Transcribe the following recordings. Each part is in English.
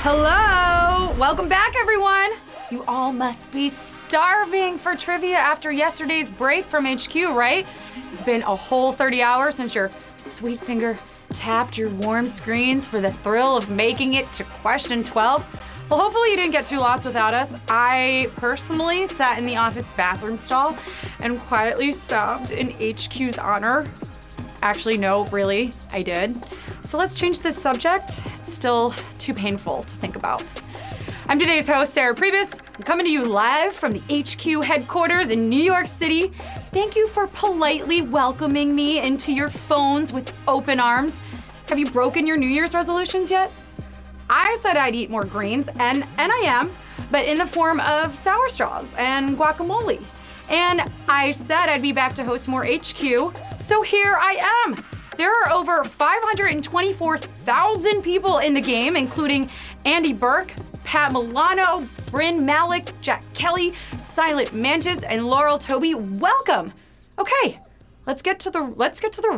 Hello! Welcome back, everyone! You all must be starving for trivia after yesterday's break from HQ, right? It's been a whole 30 hours since your sweet finger tapped your warm screens for the thrill of making it to question 12. Well, hopefully you didn't get too lost without us. I personally sat in the office bathroom stall and quietly sobbed in HQ's honor. Actually, no, really, I did. So let's change this subject. It's still too painful to think about. I'm today's host, Sarah Priebus. I'm coming to you live from the HQ headquarters in New York City. Thank you for politely welcoming me into your phones with open arms. Have you broken your New Year's resolutions yet? I said I'd eat more greens, and I am, but in the form of sour straws and guacamole. And I said I'd be back to host more HQ, so here I am. There are over 524,000 people in the game, including Andy Burke, Pat Milano, Bryn Malik, Jack Kelly, Silent Mantis, and Laurel Toby. Welcome. Okay, let's get to the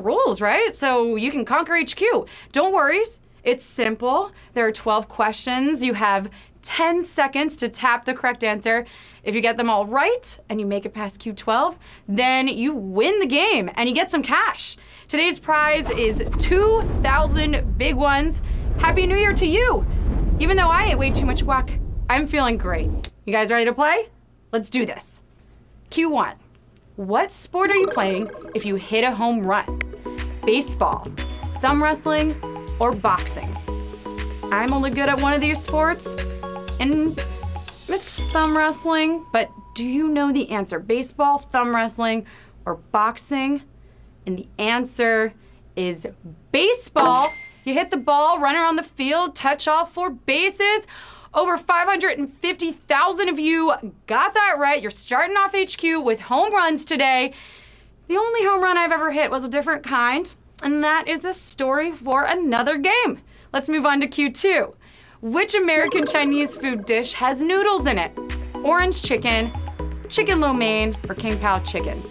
rules, right? So you can conquer HQ. Don't worry, it's simple. There are 12 questions. You have 10 seconds to tap the correct answer. If you get them all right and you make it past Q12, then you win the game and you get some cash. Today's prize is 2,000 big ones. Happy New Year to you! Even though I ate way too much guac, I'm feeling great. You guys ready to play? Let's do this. Q1. What sport are you playing if you hit a home run? Baseball, thumb wrestling, or boxing? I'm only good at one of these sports, and it's thumb wrestling, but do you know the answer? Baseball, thumb wrestling, or boxing? And the answer is baseball. You hit the ball, run around the field, touch all 4 bases. Over 550,000 of you got that right. You're starting off HQ with home runs today. The only home run I've ever hit was a different kind, and that is a story for another game. Let's move on to Q2. Which American Chinese food dish has noodles in it? Orange chicken, chicken lo mein, or king pao chicken?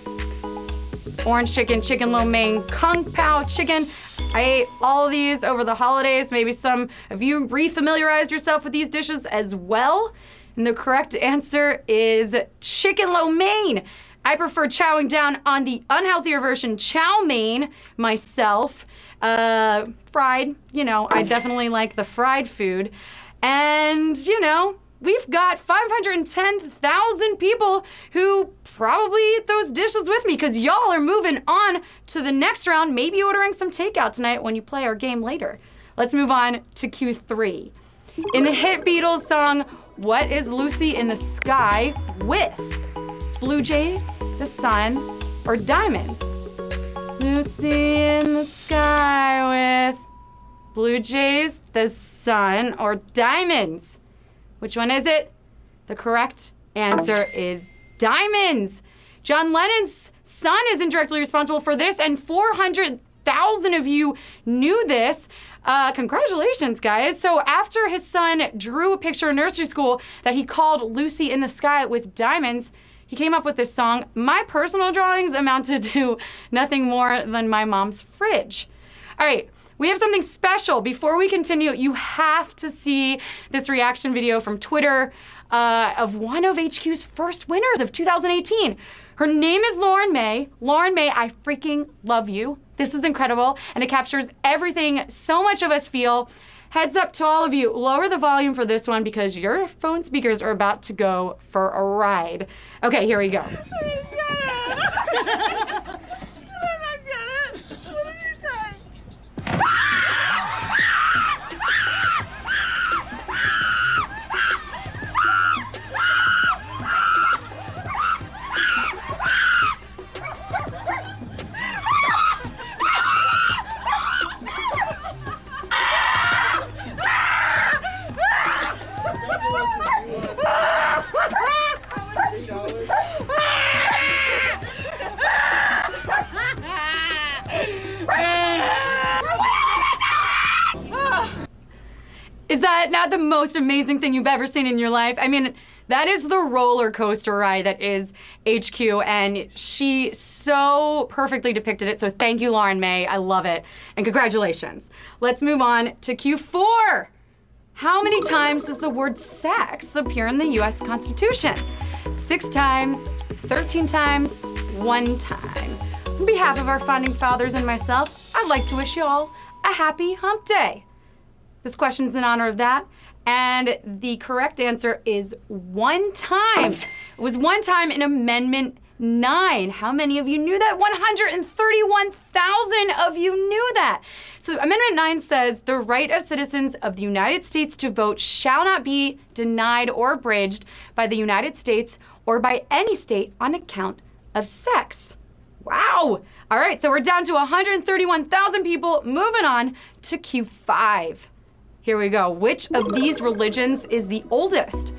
Orange chicken, chicken lo mein, kung pao chicken. I ate all of these over the holidays. Maybe some of you refamiliarized yourself with these dishes as well. And the correct answer is chicken lo mein. I prefer chowing down on the unhealthier version, chow mein, myself. Fried, I definitely like the fried food. And, we've got 510,000 people who probably eat those dishes with me because y'all are moving on to the next round, maybe ordering some takeout tonight when you play our game later. Let's move on to Q3. In the hit Beatles song, what is Lucy in the Sky with? Blue jays, the sun, or diamonds? Lucy in the sky with blue jays, the sun, or diamonds? Which one is it? The correct answer is diamonds. John Lennon's son is indirectly responsible for this, and 400,000 of you knew this. Congratulations, guys. So after his son drew a picture in nursery school that he called Lucy in the Sky with Diamonds, he came up with this song. My personal drawings amounted to nothing more than my mom's fridge. All right, we have something special. Before we continue, you have to see this reaction video from Twitter of one of HQ's first winners of 2018. Her name is Lauren May. Lauren May, I freaking love you. This is incredible, and it captures everything so much of us feel. Heads up to all of you, lower the volume for this one because your phone speakers are about to go for a ride. Okay, here we go. I didn't get it. Did I not get it? What did he say? Is that not the most amazing thing you've ever seen in your life? I mean, that is the roller coaster ride that is HQ, and she so perfectly depicted it. So thank you, Lauren May. I love it. And congratulations. Let's move on to Q4. How many times does the word sex appear in the U.S. Constitution? 6 times, 13 times, 1 time. On behalf of our founding fathers and myself, I'd like to wish you all a happy hump day. This question's in honor of that, and the correct answer is 1 time. It was 1 time in Amendment 9. How many of you knew that? 131,000 of you knew that. So Amendment 9 says the right of citizens of the United States to vote shall not be denied or abridged by the United States or by any state on account of sex. Wow. All right, so we're down to 131,000 people. Moving on to Q5. Here we go. Which of these religions is the oldest?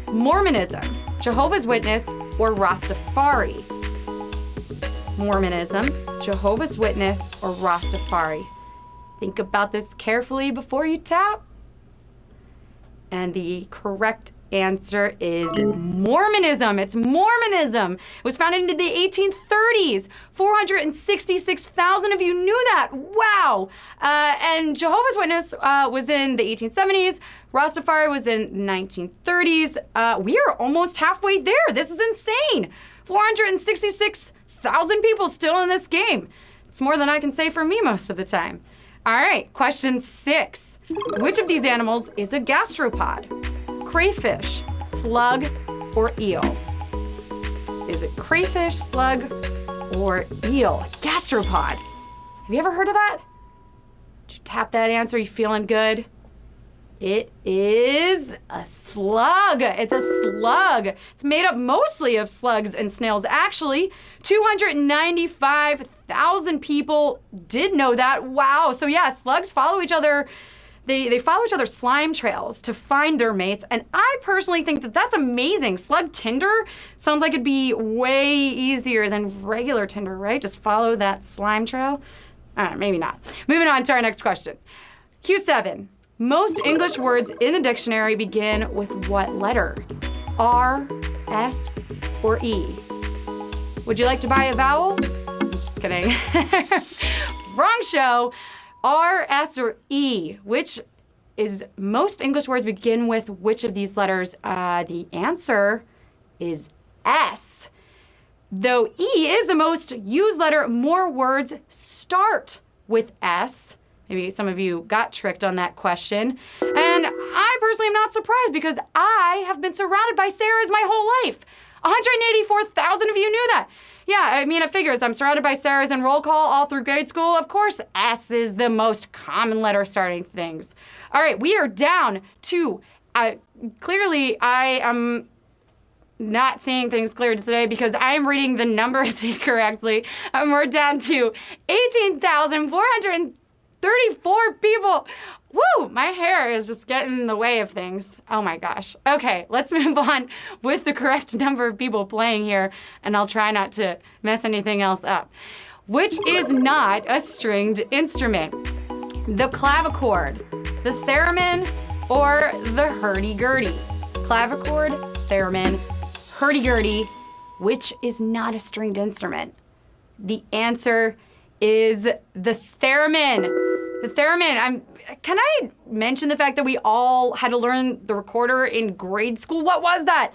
Mormonism, Jehovah's Witness, or Rastafari? Mormonism, Jehovah's Witness, or Rastafari? Think about this carefully before you tap. And the correct answer is Mormonism. It's Mormonism. It was founded in the 1830s. 466,000 of you knew that. Wow. And Jehovah's Witness was in the 1870s. Rastafari was in the 1930s. We are almost halfway there. This is insane. 466,000 people still in this game. It's more than I can say for me most of the time. All right, question 6. Which of these animals is a gastropod? Crayfish, slug, or eel? Is it crayfish, slug, or eel? A gastropod. Have you ever heard of that? Did you tap that answer? You feeling good? It is a slug. It's a slug. It's made up mostly of slugs and snails. Actually, 295,000 people did know that. Wow. So yeah, slugs follow each other. They follow each other's slime trails to find their mates, and I personally think that that's amazing. Slug Tinder sounds like it'd be way easier than regular Tinder, right? Just follow that slime trail. Maybe not. Moving on to our next question. Q7. Most English words in the dictionary begin with what letter? R, S, or E? Would you like to buy a vowel? I'm just kidding. Wrong show. R, S, or E? Which is most English words begin with which of these letters? The answer is S. Though E is the most used letter, more words start with S. Maybe some of you got tricked on that question. And I personally am not surprised because I have been surrounded by Sarahs my whole life. 184,000 of you knew that. Yeah, I mean, it figures. I'm surrounded by Sarahs in roll call all through grade school. Of course, S is the most common letter starting things. All right, we are down to, clearly I am not seeing things clear today because I am reading the numbers incorrectly. We're down to 18,434 people. Woo! My hair is just getting in the way of things. Oh my gosh. Okay, let's move on with the correct number of people playing here, and I'll try not to mess anything else up. Which is not a stringed instrument? The clavichord, the theremin, or the hurdy-gurdy? Clavichord, theremin, hurdy-gurdy. Which is not a stringed instrument? The answer is the theremin. The theremin. Can I mention the fact that we all had to learn the recorder in grade school? What was that?